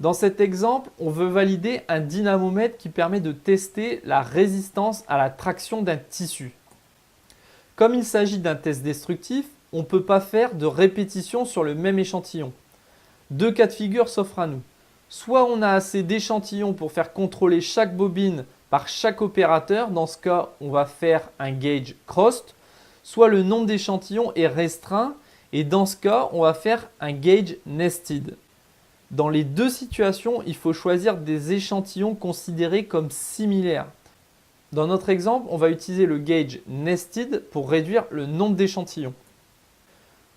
Dans cet exemple, on veut valider un dynamomètre qui permet de tester la résistance à la traction d'un tissu. Comme il s'agit d'un test destructif, on ne peut pas faire de répétition sur le même échantillon. Deux cas de figure s'offrent à nous. Soit on a assez d'échantillons pour faire contrôler chaque bobine par chaque opérateur, dans ce cas on va faire un gauge crossed, soit le nombre d'échantillons est restreint et dans ce cas on va faire un gauge nested. Dans les deux situations, il faut choisir des échantillons considérés comme similaires. Dans notre exemple, on va utiliser le gauge nested pour réduire le nombre d'échantillons.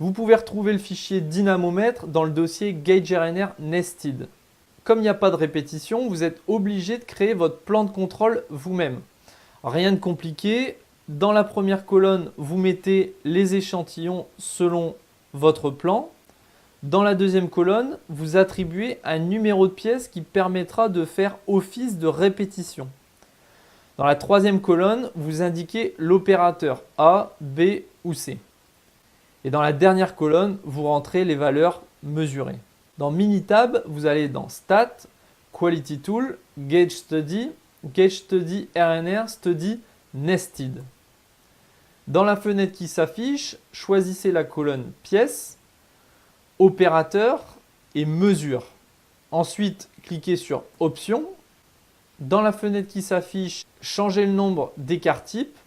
Vous pouvez retrouver le fichier dynamomètre dans le dossier GaugeRNR nested. Comme il n'y a pas de répétition, vous êtes obligé de créer votre plan de contrôle vous-même. Rien de compliqué. Dans la première colonne, vous mettez les échantillons selon votre plan. Dans la deuxième colonne, vous attribuez un numéro de pièce qui permettra de faire office de répétition. Dans la troisième colonne, vous indiquez l'opérateur A, B ou C. Et dans la dernière colonne, vous rentrez les valeurs mesurées. Dans Minitab, vous allez dans Stat, Quality Tool, Gauge Study RNR Study Nested. Dans la fenêtre qui s'affiche, choisissez la colonne Pièces, Opérateur et Mesure. Ensuite, cliquez sur Options. Dans la fenêtre qui s'affiche, changez le nombre d'écarts types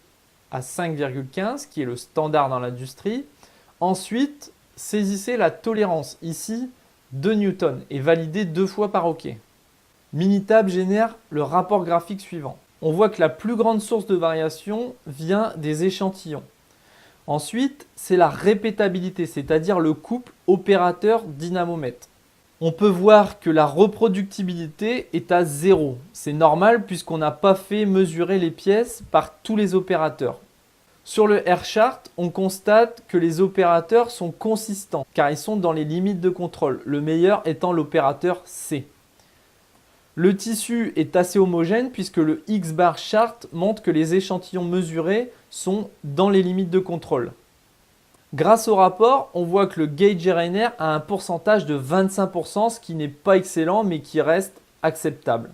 à 5,15 qui est le standard dans l'industrie. Ensuite, saisissez la tolérance, ici 2 newtons et validez 2 fois par OK. Minitab génère le rapport graphique suivant. On voit que la plus grande source de variation vient des échantillons. Ensuite, c'est la répétabilité, c'est-à-dire le couple opérateur-dynamomètre. On peut voir que la reproductibilité est à 0. C'est normal puisqu'on n'a pas fait mesurer les pièces par tous les opérateurs. Sur le R-chart, on constate que les opérateurs sont consistants car ils sont dans les limites de contrôle, le meilleur étant l'opérateur C. Le tissu est assez homogène puisque le X-bar chart montre que les échantillons mesurés sont dans les limites de contrôle. Grâce au rapport, on voit que le GaugeRNR a un pourcentage de 25%, ce qui n'est pas excellent mais qui reste acceptable.